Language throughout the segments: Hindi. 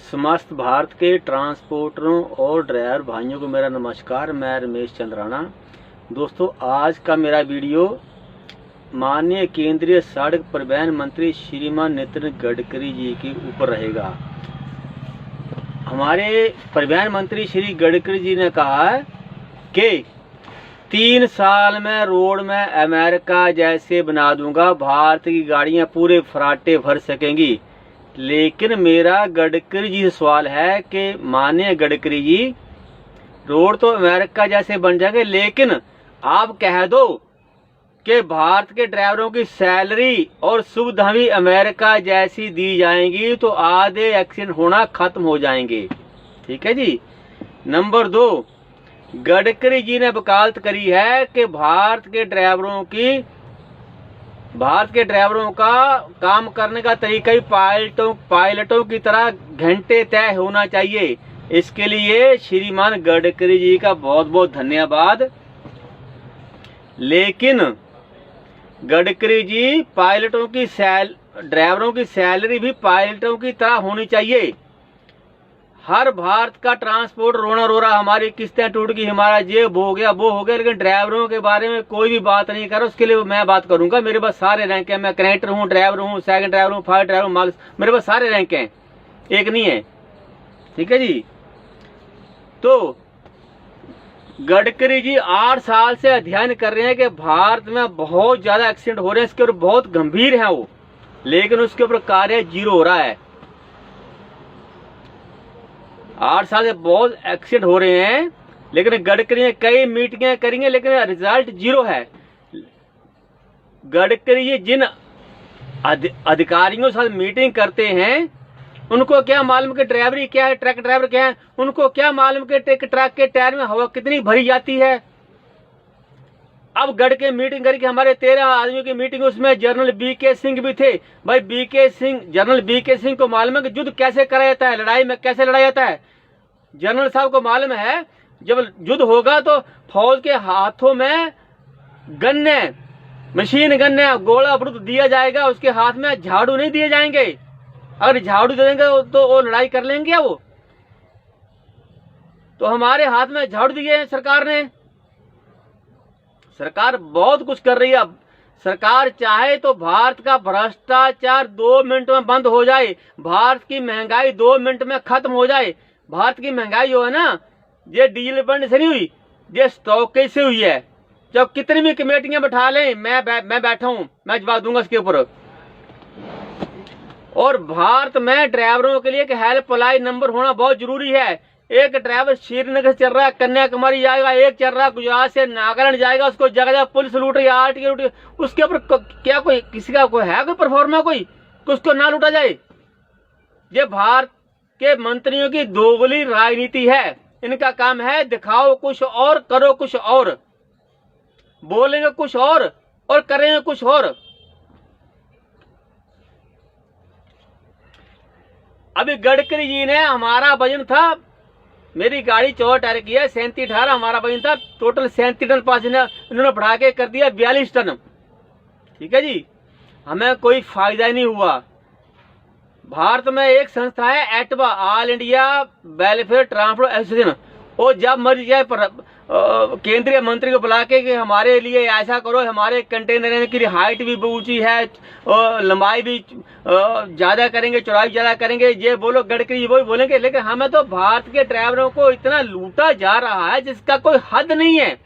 समस्त भारत के ट्रांसपोर्टरों और ड्राइवर भाइयों को मेरा नमस्कार। मैं रमेश चंद्राना। दोस्तों, आज का मेरा वीडियो माननीय केंद्रीय सड़क परिवहन मंत्री श्रीमान नितिन गडकरी जी के ऊपर रहेगा। हमारे परिवहन मंत्री श्री गडकरी जी ने कहा है कि 3 साल में रोड में अमेरिका जैसे बना दूंगा, भारत की गाड़ियां पूरे फराटे भर सकेंगी। लेकिन मेरा गडकरी जी से सवाल है कि माननीय गडकरी जी, रोड तो अमेरिका जैसे बन जाएंगे, लेकिन आप कह दो कि भारत के ड्राइवरों की सैलरी और सुविधा भी अमेरिका जैसी दी जाएंगी तो आधे एक्सीडेंट होना खत्म हो जाएंगे। ठीक है जी। नंबर 2, गडकरी जी ने वकालत करी है कि भारत के ड्राइवरों का काम करने का तरीका ही पायलटों की तरह घंटे तय होना चाहिए। इसके लिए श्रीमान गडकरी जी का बहुत बहुत धन्यवाद। लेकिन गडकरी जी, ड्राइवरों की सैलरी भी पायलटों की तरह होनी चाहिए। हर भारत का ट्रांसपोर्ट रोना रो रहा, हमारी किस्तें टूट गई, हमारा जेब हो गया, वो हो गया, लेकिन ड्राइवरों के बारे में कोई भी बात नहीं कर रहा। उसके लिए मैं बात करूंगा। मेरे पास सारे रैंक हैं। मैं कनेक्टर हूँ, ड्राइवर हूँ, सेकंड ड्राइवर हूँ, फर्स्ट ड्राइवर हूँ, मेरे पास सारे रैंक हैं, एक नहीं है। ठीक है जी। तो गडकरी जी 8 साल से अध्ययन कर रहे हैं कि भारत में बहुत ज्यादा एक्सीडेंट हो रहे हैं, इसके ऊपर बहुत गंभीर है वो, लेकिन उसके ऊपर कार्य 0 हो रहा है। 8 साल से बहुत एक्सीडेंट हो रहे हैं, लेकिन गडकरी ने कई मीटिंगें करेंगे, लेकिन रिजल्ट 0 है। गडकरी जी जिन अधिकारियों के साथ मीटिंग करते हैं, उनको क्या मालूम कि ड्राइवरी क्या है, ट्रक ड्राइवर क्या है? उनको क्या मालूम कि ट्रक के टायर में हवा कितनी भरी जाती है? अब गडकरी मीटिंग करके हमारे 13 आदमियों की मीटिंग, उसमें जनरल बीके सिंह भी थे। भाई जनरल बीके सिंह को मालूम है कि युद्ध कैसे करा जाता है, लड़ाई में कैसे लड़ा जाता है। जनरल साहब को मालूम है जब युद्ध होगा तो फौज के हाथों में गन्ने, मशीन गन्ने, गोला बारूद दिया जाएगा, उसके हाथ में झाड़ू नहीं दिए जाएंगे। अगर झाड़ू दे देंगे तो वो लड़ाई कर लेंगे। वो तो हमारे हाथ में झाड़ू दिए हैं सरकार ने। सरकार बहुत कुछ कर रही है। अब सरकार चाहे तो भारत का भ्रष्टाचार 2 मिनट में बंद हो जाए, भारत की महंगाई 2 मिनट में खत्म हो जाए। भारत की महंगाई जो है ना, ये डीजल बंड से नहीं हुई, ये स्टॉक से हुई है। जब कितनी भी कमेटियां बैठा लें, मैं बैठा हूं, मैं जवाब दूंगा इसके ऊपर। और भारत में ड्राइवरों के लिए एक हेल्पलाइन नंबर होना बहुत जरूरी है। एक ड्राइवर श्रीनगर से चल रहा है, कन्याकुमारी जाएगा, एक चल रहा है गुजरात से नागालैंड जाएगा, उसको जगह जगह पुलिस लूट रही है, आरटीओ लूट रही है। उसके ऊपर क्या कोई किसी का कोई है कोई परफॉर्मा, कोई उसको ना लूटा जाए? ये भारत के मंत्रियों की दोगली राजनीति है। इनका काम है दिखाओ कुछ और, करो कुछ और, बोलेंगे कुछ और करेंगे कुछ और। अभी गडकरी जी ने, हमारा वजन था, मेरी गाड़ी 14 टायर की है, 37-18 हमारा वजन था, टोटल 37 टन पास इन्होंने बढ़ा के कर दिया 42 टन। ठीक है जी। हमें कोई फायदा नहीं हुआ। भारत में एक संस्था है एटवा, all India welfare transport association. वो जब मर्जी जाए केंद्रीय मंत्री को बुला के कि हमारे लिए ऐसा करो, हमारे कंटेनर की हाइट भी ऊंची है, लंबाई भी ज्यादा करेंगे, चौड़ाई ज्यादा करेंगे, ये बोलो। गडकरी वो भी बोलेंगे, लेकिन हमें तो भारत के ड्राइवरों को इतना लूटा जा रहा है जिसका कोई हद नहीं है।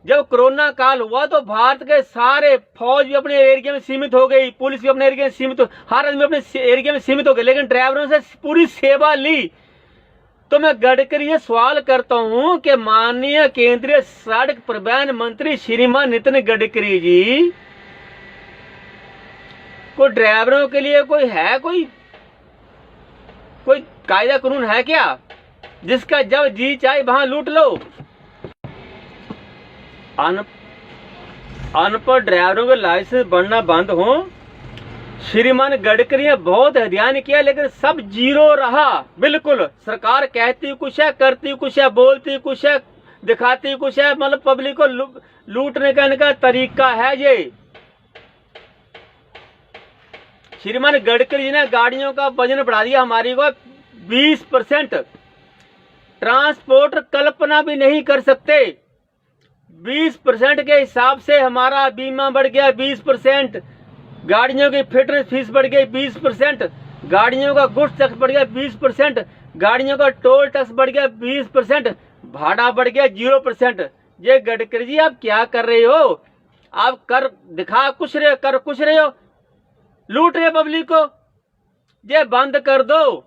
जब कोरोना काल हुआ तो भारत के सारे फौज भी अपने एरिया में सीमित हो गई, पुलिस भी अपने एरिया में सीमित हो, हर आदमी अपने एरिया में सीमित हो गए, लेकिन ड्राइवरों से पूरी सेवा ली। तो मैं गडकरी से सवाल करता हूं कि माननीय केंद्रीय सड़क परिवहन मंत्री श्रीमान नितिन गडकरी जी को ड्राइवरों के लिए कोई है, कोई कायदा कानून है क्या, जिसका जब जी चाहे वहां लूट लो? अनपढ़ ड्राइवरों के लाइसेंस बनना बंद हो। श्रीमान गडकरी ने बहुत अध्ययन किया, लेकिन सब 0 रहा। बिल्कुल सरकार कहती कुछ है, करती कुछ है, बोलती कुछ है, दिखाती कुछ है, मतलब पब्लिक को लूटने का इनका तरीका है ये। श्रीमान गडकरी जी ने गाड़ियों का वजन बढ़ा दिया, हमारी को 20% ट्रांसपोर्ट कल्पना भी नहीं कर सकते। 20% के हिसाब से हमारा बीमा बढ़ गया 20%, गाड़ियों की फिटनेस फीस बढ़ गई 20%, गाड़ियों का गुड्स टैक्स बढ़ गया 20%, गाड़ियों का टोल टैक्स बढ़ गया 20%, भाड़ा बढ़ गया 0%। ये गडकरी जी आप क्या कर रहे हो? आप कर दिखा कुछ रहे हो, कर कुछ रहे हो, लूट रहे पब्लिक को। ये बंद कर दो।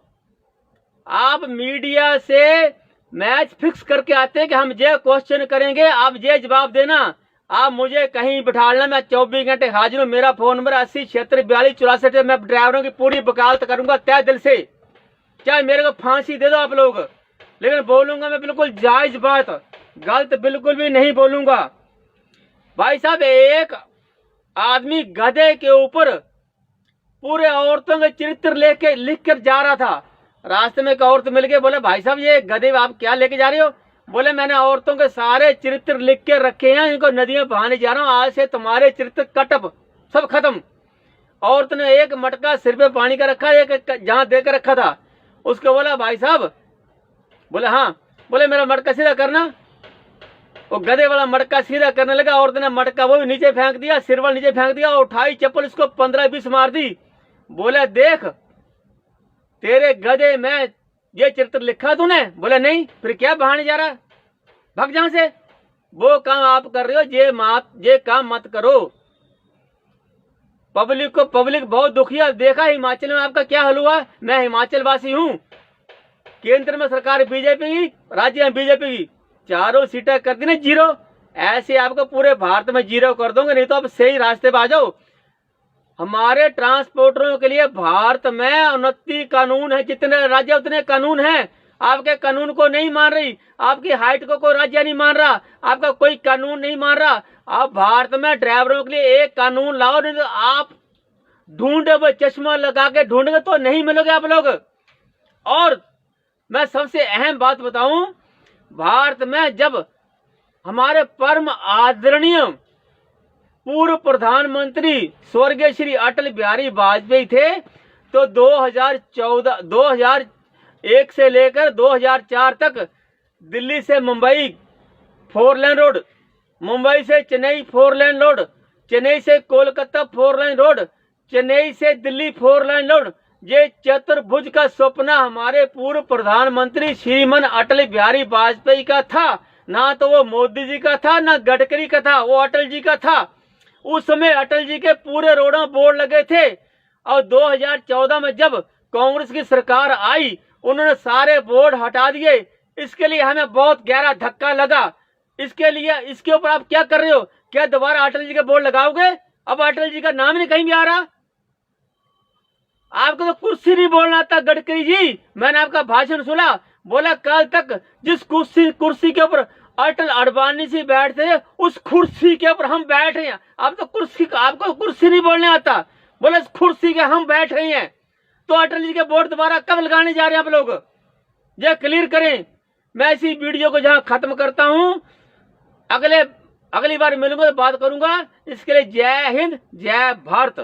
आप मीडिया से मैच फिक्स करके आते हैं कि हम ये क्वेश्चन करेंगे, आप ये जवाब देना। आप मुझे कहीं बिठा लेना, मैं 24 घंटे हाजिर हूँ। मेरा फोन नंबर 807642 मैं ड्राइवरों की पूरी वकालत करूंगा तय दिल से, चाहे मेरे को फांसी दे दो आप लोग, लेकिन बोलूंगा मैं बिल्कुल जायज बात, गलत बिल्कुल भी नहीं बोलूंगा। भाई साहब, एक आदमी गधे के ऊपर पूरे औरतों के चरित्र लेके लिख कर जा रहा था। रास्ते में एक औरत मिल गई, बोले भाई साहब ये गधे आप क्या लेके जा रहे हो? बोले मैंने औरतों के सारे चरित्र लिख के रखे हैं, इनको नदियां बहाने जा रहा हूँ, आज से तुम्हारे चरित्र कटप सब खत्म। औरत ने एक मटका सिर पे पानी का रखा, एक जहां देकर रखा था, उसको बोला भाई साहब, बोले हाँ, बोले मेरा मटका सीधा करना। वो गधे वाला मटका सीधा करने लगा, औरत ने मटका वो भी नीचे फेंक दिया, सिरवल नीचे फेंक दिया, उठाई चप्पल इसको 15-20 मार दी। बोले देख तेरे गधे में ये चरित्र लिखा तूने? बोले नहीं। फिर क्या बहाने जा रहा, भग जहां से। वो काम आप कर रहे हो, ये काम मत करो। पब्लिक बहुत दुखी है। देखा हिमाचल में आपका क्या हाल हुआ। मैं हिमाचल वासी हूँ, केंद्र में सरकार बीजेपी की, राज्य में बीजेपी की, चारों सीटें कर दी ना 0। ऐसे आपको पूरे भारत में 0 कर दोगे, नहीं तो आप सही रास्ते पे आ जाओ। हमारे ट्रांसपोर्टरों के लिए भारत में 29 कानून है, जितने राज्य उतने कानून हैं। आपके कानून को नहीं मान रही, आपकी हाइट को कोई राज्य नहीं मान रहा, आपका कोई कानून नहीं मान रहा। आप भारत में ड्राइवरों के लिए एक कानून लाओ, नहीं तो आप ढूंढे, चश्मा लगा के ढूंढेंगे तो नहीं मिलोगे आप लोग। और मैं सबसे अहम बात बताऊं, भारत में जब हमारे परम आदरणीय पूर्व प्रधानमंत्री स्वर्गीय श्री अटल बिहारी वाजपेयी थे, तो 2001 से लेकर 2004 तक दिल्ली से मुंबई 4 लेन रोड, मुंबई से चेन्नई 4 लेन रोड, चेन्नई से कोलकाता 4 लेन रोड, चेन्नई से दिल्ली 4 लेन रोड। ये चतुर्भुज का सपना हमारे पूर्व प्रधानमंत्री श्रीमान अटल बिहारी वाजपेयी का था। ना तो वो मोदी जी का था, ना गडकरी का था, वो अटल जी का था। उस समय अटल जी के पूरे रोडों बोर्ड लगे थे, और 2014 में जब कांग्रेस की सरकार आई, उन्होंने सारे बोर्ड हटा दिए। इसके लिए हमें बहुत गहरा धक्का लगा। इसके ऊपर आप क्या कर रहे हो? क्या दोबारा अटल जी के बोर्ड लगाओगे? अब अटल जी का नाम नहीं कहीं भी आ रहा। आपको तो कुर्सी नहीं बोलना आता गडकरी जी। मैंने आपका भाषण सुना, बोला कल तक जिस कुर्सी के ऊपर अटल अडवाणी से बैठते थे, उस कुर्सी के ऊपर हम बैठ रहे हैं। आपको कुर्सी नहीं बोलने आता, बोले इस कुर्सी के हम बैठ रहे हैं। तो अटल जी के बोर्ड दोबारा कब लगाने जा रहे हैं आप लोग? ये क्लियर करें। मैं इसी वीडियो को जहां खत्म करता हूं, अगली बार मिलूंगा तो बात करूंगा। इसके लिए जय हिंद, जय भारत।